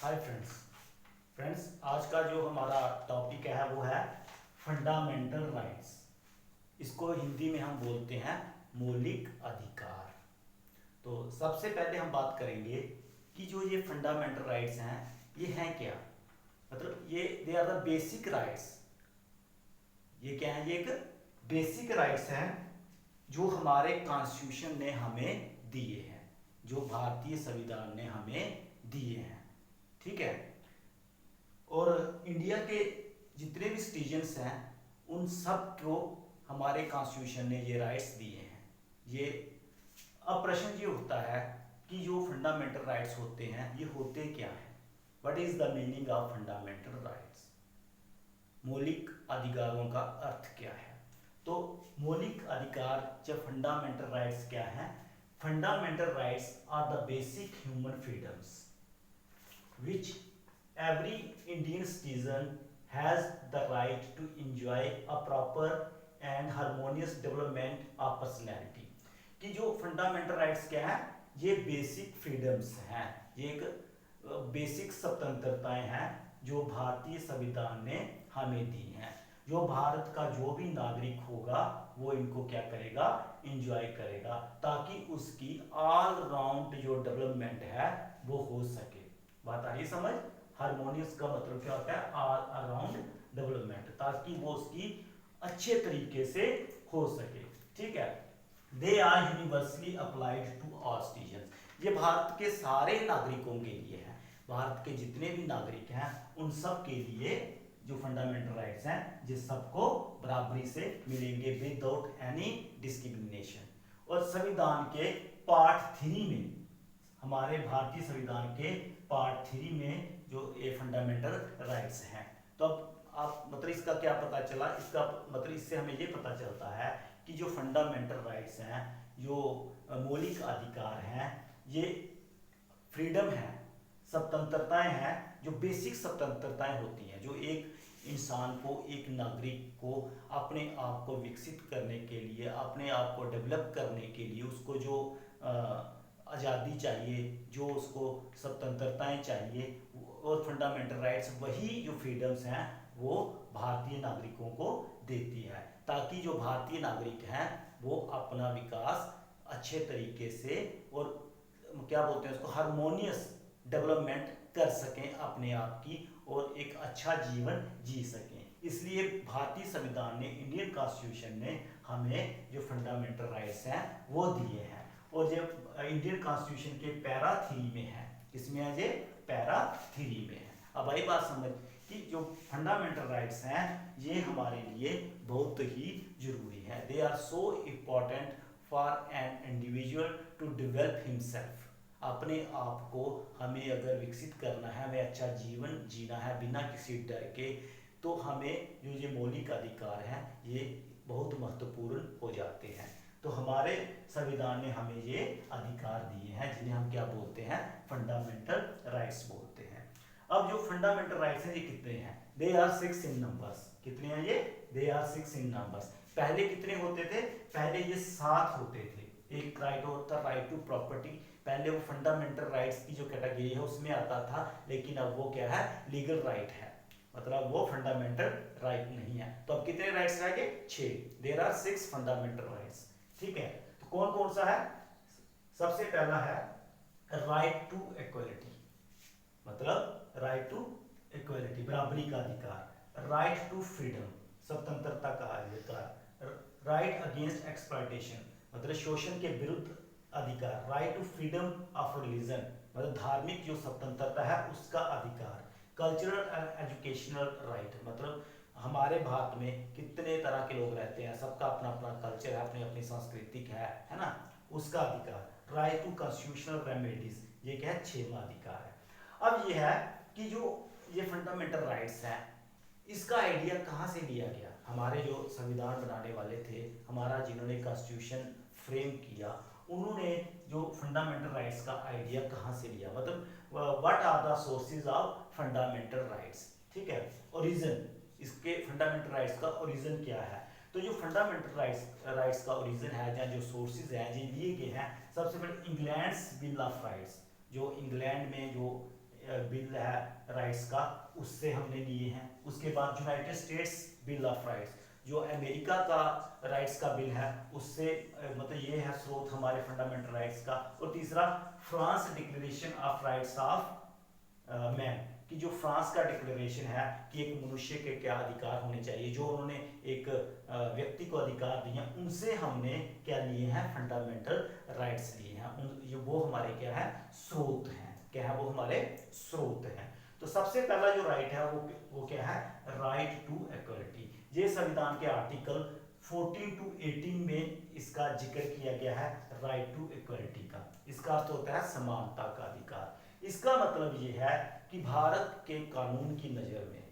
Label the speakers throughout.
Speaker 1: Hi friends आज का जो हमारा टॉपिक है वो है फंडामेंटल राइट्स। इसको हिंदी में हम बोलते हैं मौलिक अधिकार। तो सबसे पहले हम बात करेंगे कि जो ये फंडामेंटल राइट्स हैं ये हैं क्या। मतलब ये they are the basic rights. ये क्या है? ये एक बेसिक राइट्स हैं जो हमारे कॉन्स्टिट्यूशन ने हमें दिए हैं, जो भारतीय संविधान ने हमें दिए हैं। ठीक है। और इंडिया के जितने भी सिटीजन्स हैं उन सब को हमारे कॉन्स्टिट्यूशन ने ये राइट्स दिए हैं। ये अब प्रश्न ये उठता है कि जो फंडामेंटल राइट्स होते हैं ये होते क्या हैं? What is the meaning of fundamental rights? मौलिक अधिकारों का अर्थ क्या है? तो मौलिक अधिकार या फंडामेंटल राइट्स क्या हैं? Fundamental rights are the basic human freedoms which every Indian citizen has the right to enjoy a proper and harmonious development of personality। कि जो फंडामेंटल राइट्स क्या है? ये बेसिक फ्रीडम्स हैं, ये एक बेसिक स्वतंत्रताएं हैं जो भारतीय संविधान ने हमें दी हैं। जो भारत का जो भी नागरिक होगा वो इनको क्या करेगा? इंजॉय करेगा, ताकि उसकी ऑल राउंड जो डेवलपमेंट है वो हो सके। बात आ रही समझ? हारमोनियस का मतलब क्या होता है? ऑल अराउंड डेवलपमेंट, ताकि वो उसकी अच्छे तरीके से हो सके। ठीक है। They are universally applied to all citizen. ये भारत के सारे नागरिकों के लिए है। भारत के जितने भी नागरिक हैं उन सब के लिए जो फंडामेंटल राइट्स हैं ये सबको बराबरी से मिलेंगे विदाउट एनी डिस्क्रिमिनेशन। और संविधान के पार्ट 3 में, हमारे भारतीय संविधान के पार्ट 3 में जो ये फंडामेंटल राइट्स हैं, तो अब आप मतलब इसका क्या पता चला? इसका मतलब इससे हमें ये पता चलता है कि जो फंडामेंटल राइट्स हैं, जो मौलिक अधिकार हैं, ये फ्रीडम है, स्वतंत्रताएं हैं, जो बेसिक स्वतंत्रताएं होती हैं, जो एक इंसान को, एक नागरिक को अपने आप को विकसित करने के लिए, अपने आप को डेवलप करने के लिए उसको जो आज़ादी चाहिए, जो उसको स्वतंत्रताएं चाहिए, और फंडामेंटल राइट्स वही जो फ्रीडम्स हैं वो भारतीय नागरिकों को देती है, ताकि जो भारतीय नागरिक हैं वो अपना विकास अच्छे तरीके से और क्या बोलते हैं उसको, हारमोनियस डेवलपमेंट कर सकें अपने आप की, और एक अच्छा जीवन जी सकें। इसलिए भारतीय संविधान ने, इंडियन कॉन्स्टिट्यूशन ने हमें जो फंडामेंटल राइट्स हैं वो दिए हैं। और जब इंडियन कॉन्स्टिट्यूशन के पैरा 3 में है, किसमें है? ये पैरा 3 में है। अब आई बात समझ कि जो फंडामेंटल राइट्स हैं ये हमारे लिए बहुत ही जरूरी है। They are so important for an individual to develop himself. अपने आप को हमें अगर विकसित करना है, हमें अच्छा जीवन जीना है बिना किसी डर के, तो हमें जो ये मौलिक अधिकार हैं ये बहुत महत्वपूर्ण हो जाते हैं। तो हमारे संविधान ने हमें ये अधिकार दिए हैं जिन्हें हम क्या बोलते हैं? फंडामेंटल राइट्स बोलते हैं। अब जो फंडामेंटल राइट्स हैं ये कितने हैं? They are 6 in numbers. कितने हैं ये? They are 6 in numbers. पहले कितने होते थे? पहले ये 7 होते थे। एक राइट होता राइट टू प्रॉपर्टी, पहले वो फंडामेंटल राइट्स की जो कैटेगरी है उसमें आता था, लेकिन अब वो क्या है? लीगल राइट है, मतलब वो फंडामेंटल राइट नहीं है। तो अब कितने राइट्स रह गए? 6। There are 6 fundamental rights. ठीक है। तो कौन कौन सा है? सबसे पहला है राइट टू इक्वलिटी, मतलब राइट टू इक्वलिटी, बराबरी का अधिकार। राइट टू फ्रीडम, स्वतंत्रता का अधिकार। राइट अगेंस्ट एक्सप्लॉयटेशन, मतलब शोषण के विरुद्ध अधिकार। Right to freedom of religion, मतलब धार्मिक जो स्वतंत्रता है उसका अधिकार। कल्चरल एंड एजुकेशनल राइट, मतलब हमारे भारत में कितने तरह के लोग रहते हैं, सबका अपना अपना कल्चर है, अपनी अपनी सांस्कृतिक है ना, उसका अधिकार। राइट टू कॉन्स्टिट्यूशनल रेमेडीज, ये क्या है? 6वां अधिकार है। अब ये है कि जो ये फंडामेंटल राइट्स हैं इसका आइडिया कहाँ से लिया गया? हमारे जो संविधान बनाने वाले थे, हमारा जिन्होंने कॉन्स्टिट्यूशन फ्रेम किया, उन्होंने जो फंडामेंटल राइट्स का आइडिया कहाँ से लिया, मतलब what are the sources of fundamental rights. ठीक है। ओरिजिन, इसके फंडामेंटल राइट्स का ओरिजिन क्या है? तो जो फंडामेंटल राइट्स का ओरिजिन है या जो सोर्सेज हैं ये लिए गए हैं, सबसे पहले इंग्लैंड्स बिल ऑफ राइट्स, जो इंग्लैंड में जो बिल है राइट्स का, उससे हमने लिए हैं। उसके बाद United states bill of rights, जो अमेरिका का राइट्स का बिल है, उससे मतलब ये है स्रोत हमारे फंडामेंटल राइट्स का। और तीसरा France declaration of rights of man, कि जो फ्रांस का डिक्लेरेशन है कि एक मनुष्य के क्या अधिकार होने चाहिए, जो उन्होंने एक व्यक्ति को अधिकार दिए हैं, उनसे हमने क्या लिए हैं, फंडामेंटल राइट्स लिए हैं। ये वो हमारे क्या है, स्रोत हैं। क्या है वो, हमारे स्रोत हैं। तो सबसे पहला जो राइट है वो क्या है, राइट टू इक्वलिटी। ये संविधान के आर्टिकल 14 टू 18 में इसका जिक्र किया गया है, राइट टू इक्वलिटी का। इसका अर्थ होता है समानता का अधिकार। इसका मतलब ये है कि भारत के कानून की नज़र में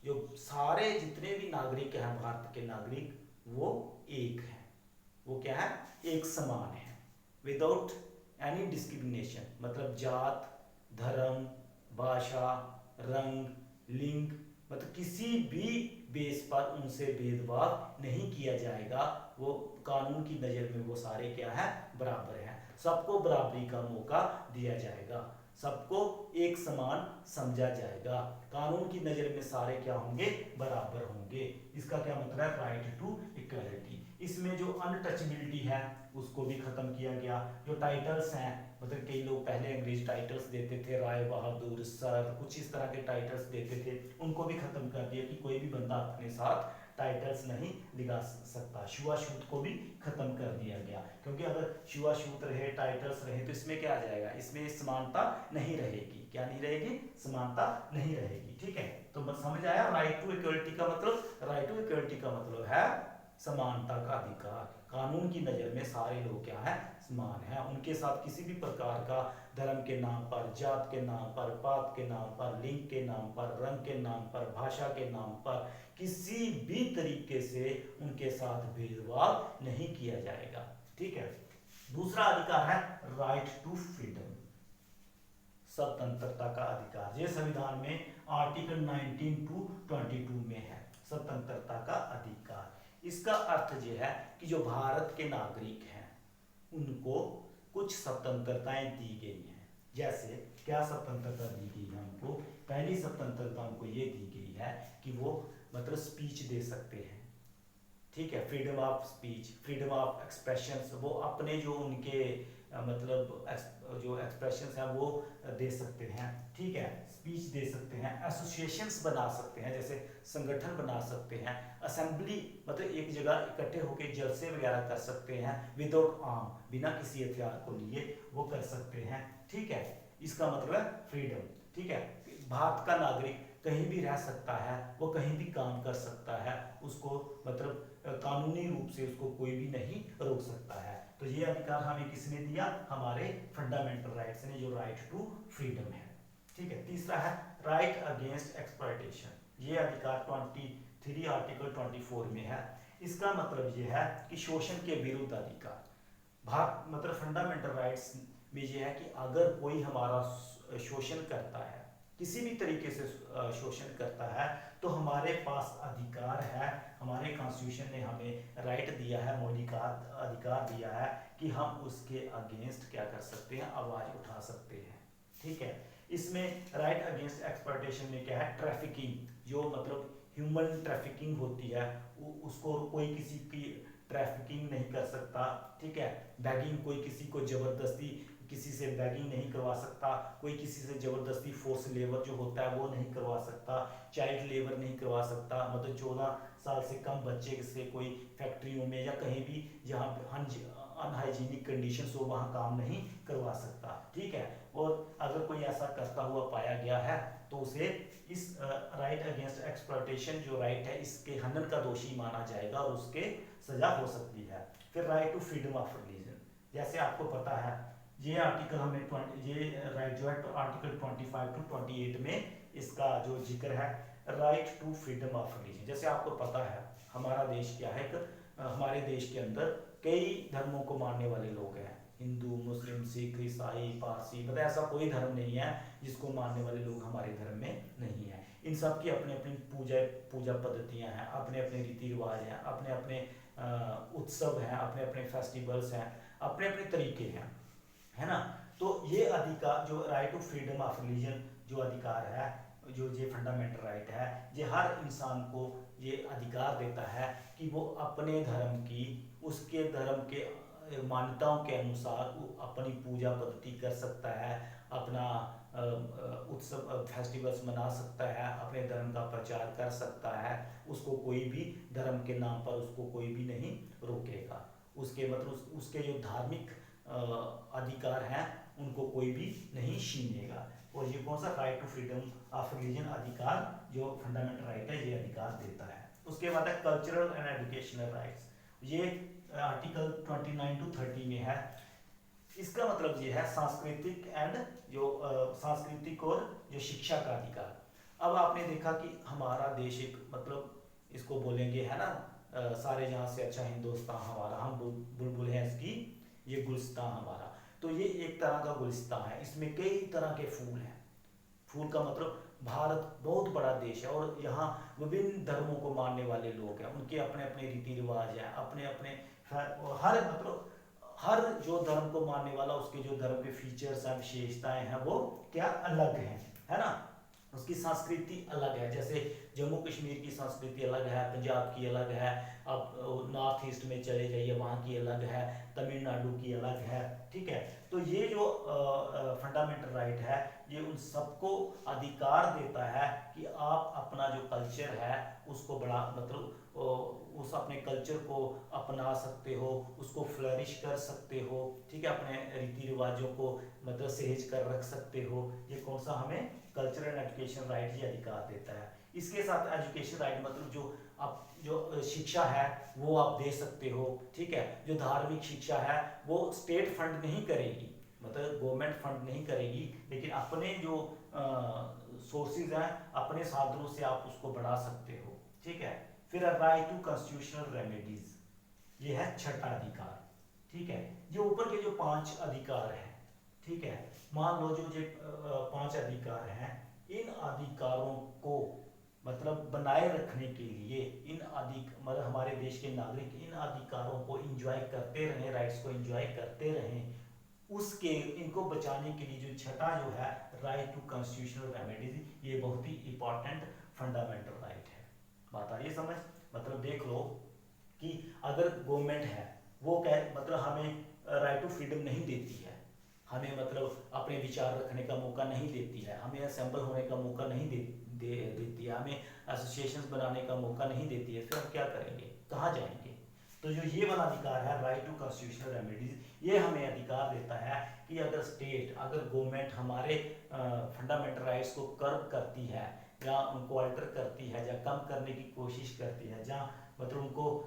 Speaker 1: जो सारे जितने भी नागरिक हैं, भारत के नागरिक, वो एक हैं। वो क्या है, एक समान है, विदाउट एनी डिस्क्रिमिनेशन। मतलब जात, धर्म, भाषा, रंग, लिंग, मतलब किसी भी बेस पर उनसे भेदभाव नहीं किया जाएगा। वो कानून की नज़र में वो सारे क्या है, बराबर हैं। सबको बराबरी का मौका दिया जाएगा, सबको एक समान समझा जाएगा। कानून की नज़र में सारे क्या होंगे, बराबर होंगे। इसका क्या मतलब है, राइट टू इक्वलिटी। इसमें जो अनटचेबिलिटी है उसको भी खत्म किया गया। जो टाइटल्स हैं, मतलब कई लोग पहले अंग्रेज टाइटल्स देते थे, राय बहादुर, सर, कुछ इस तरह के टाइटल्स देते थे, उनको भी खत्म कर दिया कि कोई भी बंदा अपने साथ टाइटल्स नहीं लगा सकता। छुआछूत को भी खत्म कर दिया गया, क्योंकि अगर छुआछूत रहे, टाइटल्स रहे, तो इसमें क्या आ जाएगा, इसमें समानता नहीं रहेगी। क्या नहीं रहेगी, समानता नहीं रहेगी। ठीक है, तो बस समझ आया राइट टू इक्वलिटी का मतलब। राइट टू इक्वलिटी का मतलब है समानता का अधिकार। कानून की नज़र में सारे लोग क्या है, समान है। उनके साथ किसी भी प्रकार का धर्म के नाम पर, जात के नाम पर, पात के नाम पर, लिंग के नाम पर, रंग के नाम पर, भाषा के नाम पर किसी भी तरीके से उनके साथ भेदभाव नहीं किया जाएगा। ठीक है। दूसरा अधिकार है राइट टू फ्रीडम, स्वतंत्रता का अधिकार। ये संविधान में आर्टिकल 19 टू 22 में है, स्वतंत्रता का अधिकार। इसका अर्थ यह है कि जो भारत के नागरिक हैं उनको कुछ स्वतंत्रताएं दी गई हैं। जैसे क्या स्वतंत्रता दी गई है उनको, पहली स्वतंत्रता उनको ये दी गई है कि वो मतलब स्पीच दे सकते हैं। ठीक है, freedom of speech, freedom of expression, वो अपने जो उनके मतलब जो एक्सप्रेशंस हैं वो दे सकते हैं। ठीक है, स्पीच दे सकते हैं, एसोसिएशंस बना सकते हैं, जैसे संगठन बना सकते हैं, असेंबली मतलब एक जगह इकट्ठे होकर जलसे वगैरह कर सकते हैं, विदाउट आर्म, बिना किसी हथियार को लिए वो कर सकते हैं। ठीक है, इसका मतलब है फ्रीडम। ठीक है, भारत का नागरिक कहीं भी रह सकता है, वो कहीं भी काम कर सकता है, उसको मतलब कानूनी रूप से उसको कोई भी नहीं रोक सकता है। तो ये अधिकार हमें किसने दिया, हमारे फंडामेंटल राइट्स ने, जो राइट टू फ्रीडम है। ठीक है। तीसरा है राइट अगेंस्ट एक्सप्लॉयटेशन। ये अधिकार 23 आर्टिकल 24 में है। इसका मतलब ये है कि शोषण के विरुद्ध अधिकार। भारत मतलब फंडामेंटल राइट्स में ये है कि अगर कोई हमारा शोषण करता है, किसी भी तरीके से शोषण करता है, तो हमारे पास अधिकार है, हमारे कॉन्स्टिट्यूशन ने हमें राइट दिया है, मौलिक अधिकार दिया है कि हम उसके अगेंस्ट क्या कर सकते हैं, आवाज उठा सकते हैं। ठीक है। इसमें राइट अगेंस्ट एक्सप्लॉयटेशन में क्या है, ट्रैफिकिंग, जो मतलब ह्यूमन ट्रैफिकिंग होती है, उसको कोई किसी की ट्रैफिकिंग नहीं कर सकता। ठीक है। बैगिंग, कोई किसी को जबरदस्ती किसी से बैगिंग नहीं करवा सकता, कोई किसी से जबरदस्ती फोर्स लेबर जो होता है वो नहीं करवा सकता, चाइल्ड लेबर नहीं करवा सकता, मतलब 14 साल से कम बच्चे से कोई फैक्ट्रियों में या कहीं भी जहाँ अनहाइजीनिक कंडीशंस हो वहाँ काम नहीं करवा सकता। ठीक है। और अगर कोई ऐसा करता हुआ पाया गया है तो उसे इस राइट अगेंस्ट एक्सप्लॉयटेशन जो राइट है इसके हनन का दोषी माना जाएगा और उसके सजा हो सकती है। फिर right to freedom of religion, जैसे आपको पता है ये आर्टिकल हमें ये राइट जो है आर्टिकल 25 टू 28 में इसका जो जिक्र है, right to freedom of religion. जैसे आपको पता है हमारा देश क्या है, हमारे देश के अंदर कई धर्मों को मानने वाले लोग हैं, हिंदू, मुस्लिम, सिख, ईसाई, पारसी, मतलब ऐसा कोई धर्म नहीं है जिसको मानने वाले लोग हमारे धर्म में नहीं है। इन सब की अपनी अपनी पूजा पद्धतियाँ हैं, अपने अपने रीति रिवाज हैं, अपने अपने उत्सव हैं, अपने अपने फेस्टिवल्स हैं, अपने अपने तरीके हैं, है ना। तो तो ये अधिकार जो right to freedom of religion जो अधिकार है, जो ये फंडामेंटल राइट है, ये हर इंसान को ये अधिकार देता है कि वो अपने धर्म की, उसके धर्म के मान्यताओं के अनुसार वो अपनी पूजा पद्धति कर सकता है, अपना उत्सव फेस्टिवल्स मना सकता है, अपने धर्म का प्रचार कर सकता है। उसको कोई भी धर्म के नाम पर उसको कोई भी नहीं रोकेगा। उसके मतलब उसके जो धार्मिक अधिकार हैं उनको कोई भी नहीं छीनेगा। और ये कौन सा right to freedom of religion अधिकार जो फंडामेंटल राइट है ये अधिकार देता है। उसके बाद है कल्चरल एंड एजुकेशनल राइट्स, ये आर्टिकल 29 टू 30 में है। इसका मतलब ये है सांस्कृतिक एंड जो सांस्कृतिक और जो शिक्षा का अधिकार। अब आपने देखा कि हमारा देश एक मतलब इसको बोलेंगे है ना, सारे जहाँ से अच्छा हिंदुस्तान हमारा, हम बुलबुल हैं इसकी, ये गुलिस्तान हमारा। तो ये एक तरह का गुलिस्तान है, इसमें कई तरह के फूल हैं। फूल का मतलब भारत बहुत बड़ा देश है और यहाँ विभिन्न धर्मों को मानने वाले लोग हैं, उनके अपने अपने रीति रिवाज हैं, अपने अपने हर मतलब हर जो धर्म को मानने वाला उसके जो धर्म के फीचर्स हैं, विशेषताएं हैं, वो क्या अलग हैं, है ना। उसकी संस्कृति अलग है, जैसे जम्मू कश्मीर की संस्कृति अलग है, पंजाब की अलग है, अब नॉर्थ ईस्ट में चले जाइए वहाँ की अलग है, तमिलनाडु की अलग है, ठीक है। तो ये जो फंडामेंटल राइट है ये उन सबको अधिकार देता है कि आप अपना जो कल्चर है उसको बड़ा मतलब उस अपने कल्चर को अपना सकते हो, उसको फ्लरिश कर सकते हो, ठीक है, अपने रीति रिवाजों को मतलब सहेज कर रख सकते हो। ये कौन सा हमें कल्चरल एंड एजुकेशन राइट ये अधिकार देता है। इसके साथ एजुकेशन राइट मतलब जो आप जो शिक्षा है वो आप दे सकते हो, ठीक है। जो धार्मिक शिक्षा है वो स्टेट फंड नहीं करेगी, मतलब गवर्नमेंट फंड नहीं करेगी, लेकिन अपने जो सोर्सेज हैं अपने साधनों से आप उसको बढ़ा सकते हो, ठीक है। फिर राइट टू कॉन्स्टिट्यूशनल रेमेडीज, ये है छठा अधिकार, ठीक है। ये ऊपर के जो 5 अधिकार हैं, ठीक है, मान लो जो ये 5 अधिकार हैं, इन अधिकारों को मतलब बनाए रखने के लिए मतलब हमारे देश के नागरिक इन अधिकारों को एंजॉय करते रहें, राइट्स को एंजॉय करते रहें, उसके इनको बचाने के लिए जो छठा जो है राइट टू कॉन्स्टिट्यूशनल रेमेडीज, ये बहुत ही इंपॉर्टेंट फंडामेंटल राइट है। बात आ रही है समझ। मतलब देख लो कि अगर गवर्नमेंट है वो कह मतलब हमें राइट टू फ्रीडम नहीं देती है, हमें मतलब अपने विचार रखने का मौका नहीं देती है, हमें असेंबल होने का मौका नहीं देती है, हमें एसोसिएशंस बनाने का मौका नहीं देती है, फिर हम क्या करेंगे, कहाँ जाएंगे। तो जो ये वाला अधिकार है राइट टू कॉन्स्टिट्यूशनल रेमेडीज, ये हमें अधिकार देता है कि अगर स्टेट, अगर गवर्नमेंट हमारे फंडामेंटल राइट्स को कर्व करती है या उनको अल्टर करती है या कम करने की कोशिश करती है, जहाँ मतलब उनको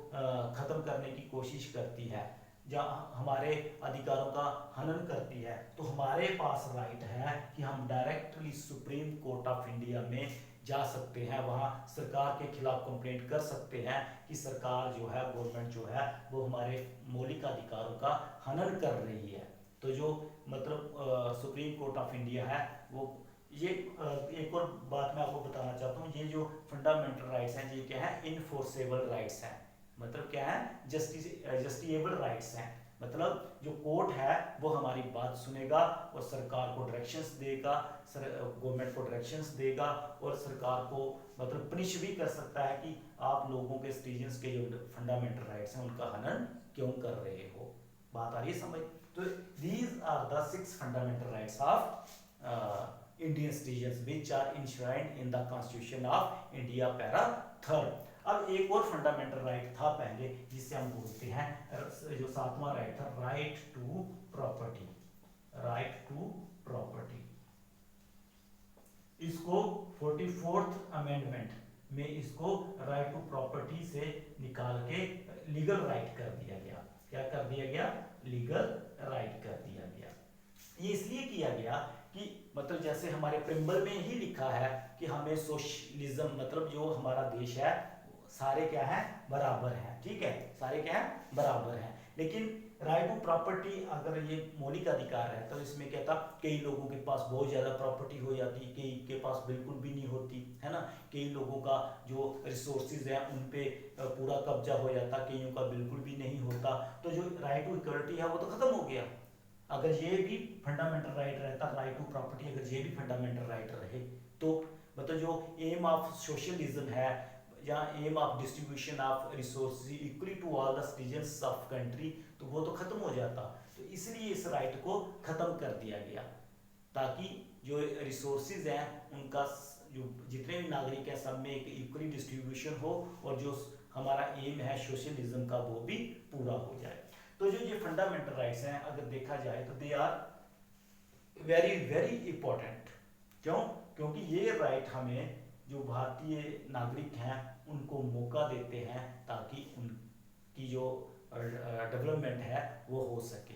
Speaker 1: ख़त्म करने की कोशिश करती है, जहाँ हमारे अधिकारों का हनन करती है, तो हमारे पास राइट है कि हम directly supreme court of India में जा सकते हैं, वहाँ सरकार के खिलाफ कंप्लेंट कर सकते हैं कि सरकार जो है, गवर्नमेंट जो है वो हमारे मौलिक अधिकारों का हनन कर रही है। तो जो मतलब सुप्रीम कोर्ट ऑफ इंडिया है वो ये एक और बात मैं आपको बताना चाहता हूँ, ये जो फंडामेंटल राइट्स हैं ये क्या है, इनफोर्सेबल राइट्स हैं। मतलब क्या है, जस्टिएबल राइट्स हैं, मतलब जो कोर्ट है वो हमारी बात सुनेगा और सरकार को डायरेक्शंस देगा, गवर्नमेंट को डायरेक्शंस देगा और सरकार को मतलब पनिश भी कर सकता है कि आप लोगों के सिटीजन्स के जो फंडामेंटल राइट्स हैं उनका हनन क्यों कर रहे हो। बात आ रही है समझ। तो these are the 6 fundamental rights of Indian citizens which are enshrined in the constitution of India para 3। अब एक और फंडामेंटल राइट था पहले जिससे हम बोलते हैं, जो 7वां राइट था, right to property. Right to property, इसको 44th अमेंडमेंट में इसको राइट टू प्रॉपर्टी से निकाल के लीगल राइट कर दिया गया। क्या कर दिया गया, लीगल राइट कर दिया गया। ये इसलिए किया गया कि मतलब जैसे हमारे प्रिम्बल में ही लिखा है कि हमें सोशलिज्म मतलब जो हमारा देश है सारे क्या है, बराबर हैं, ठीक है, सारे क्या है, बराबर हैं। लेकिन राइट टू प्रॉपर्टी अगर ये मौलिक अधिकार है तो इसमें क्या था, कई लोगों के पास बहुत ज़्यादा प्रॉपर्टी हो जाती, कई के पास बिल्कुल भी नहीं होती, है ना। कई लोगों का जो रिसोर्सेज है उन पे पूरा कब्जा हो जाता, कईयों का बिल्कुल भी नहीं होता। तो जो राइट टू इक्वलिटी है वो तो ख़त्म हो गया, अगर ये भी फंडामेंटल राइट रहता, राइट टू प्रॉपर्टी, अगर ये भी फंडामेंटल राइट रहे तो मतलब जो एम ऑफ सोशलिज्म है या aim of distribution of resource equally to all the citizens of country, तो वो तो खत्म हो जाता। तो इसलिए इस राइट को खत्म कर दिया गया ताकि जो रिसोर्सेज हैं उनका जो जितने भी नागरिक हैं सब में एक इक्वली डिस्ट्रीब्यूशन हो और जो हमारा एम है सोशलिज्म का वो भी पूरा हो जाए। तो जो ये फंडामेंटल राइट्स हैं अगर देखा जाए तो they are very very important. क्यों? क्योंकि ये राइट हमें जो भारतीय नागरिक हैं उनको मौका देते हैं ताकि उनकी जो डेवलपमेंट है वो हो सके,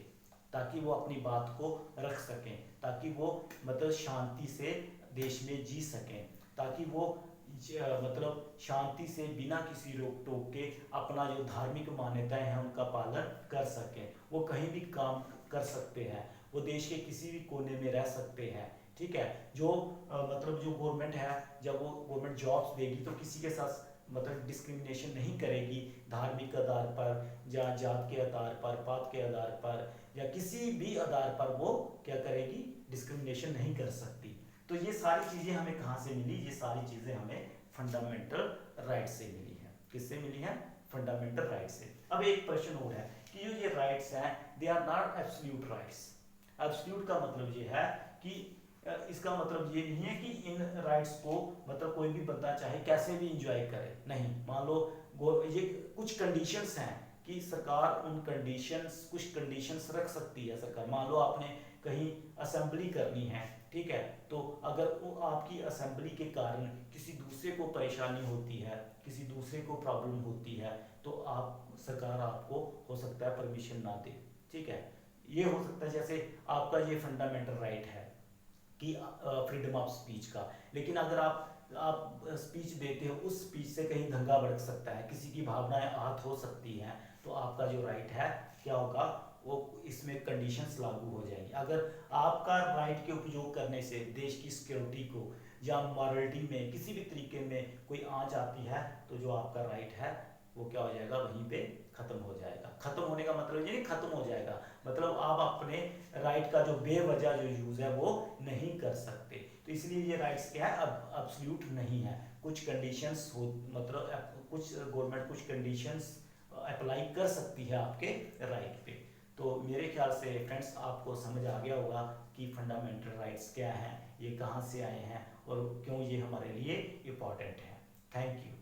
Speaker 1: ताकि वो अपनी बात को रख सकें, ताकि वो मतलब शांति से देश में जी सकें, ताकि वो मतलब शांति से बिना किसी रोक टोक के अपना जो धार्मिक मान्यताएं हैं उनका पालन कर सकें। वो कहीं भी काम कर सकते हैं, वो देश के किसी भी कोने में रह सकते हैं। ठीक है, जो मतलब जो गवर्नमेंट है जब वो गवर्नमेंट जॉब्स देगी तो किसी के साथ मतलब डिस्क्रिमिनेशन नहीं करेगी धार्मिक आधार पर या जात के आधार पर, पात के आधार पर या किसी भी आधार पर वो क्या करेगी, डिस्क्रिमिनेशन नहीं कर सकती। तो ये सारी चीज़ें हमें कहाँ से मिली? ये सारी चीज़ें हमें फंडामेंटल राइट से मिली हैं। किससे मिली हैं? फंडामेंटल राइट से। अब एक प्रश्न और है कि जो ये राइट्स हैं they are not absolute rights. Absolute का मतलब ये है कि इसका मतलब ये नहीं है कि इन राइट्स को मतलब कोई भी बंदा चाहे कैसे भी इंजॉय करे, नहीं। मान लो ये कुछ कंडीशंस हैं कि सरकार उन कंडीशंस, कुछ कंडीशंस रख सकती है सरकार। मान लो आपने कहीं असेंबली करनी है, ठीक है, तो अगर वो आपकी असेंबली के कारण किसी दूसरे को परेशानी होती है, किसी दूसरे को प्रॉब्लम होती है, तो आप सरकार आपको हो सकता है परमिशन ना दे। ठीक है, ये हो सकता है जैसे आपका ये फंडामेंटल राइट है कि फ्रीडम ऑफ स्पीच का, लेकिन अगर आप स्पीच देते हो उस स्पीच से कहीं दंगा भड़क सकता है, किसी की भावनाएं आहत हो सकती हैं, तो आपका जो राइट है क्या होगा, वो इसमें कंडीशंस लागू हो जाएंगी। अगर आपका राइट के उपयोग करने से देश की सिक्योरिटी को या मॉरलिटी में किसी भी तरीके में कोई आंच आती है तो जो आपका राइट है वो क्या हो जाएगा, वहीं पे खत्म हो जाएगा। खत्म होने का मतलब ये नहीं खत्म हो जाएगा, मतलब आप अपने राइट का जो बेवजह जो यूज है वो नहीं कर सकते। तो इसलिए ये राइट्स क्या है, अब एब्सोल्यूट नहीं है। कुछ कंडीशंस हो मतलब कुछ गवर्नमेंट कुछ कंडीशंस अप्लाई कर सकती है आपके राइट पे। तो मेरे ख्याल से फ्रेंड्स आपको समझ आ गया होगा कि फंडामेंटल राइट्स क्या हैं, ये कहाँ से आए हैं और क्यों ये हमारे लिए इम्पोर्टेंट है। Thank you.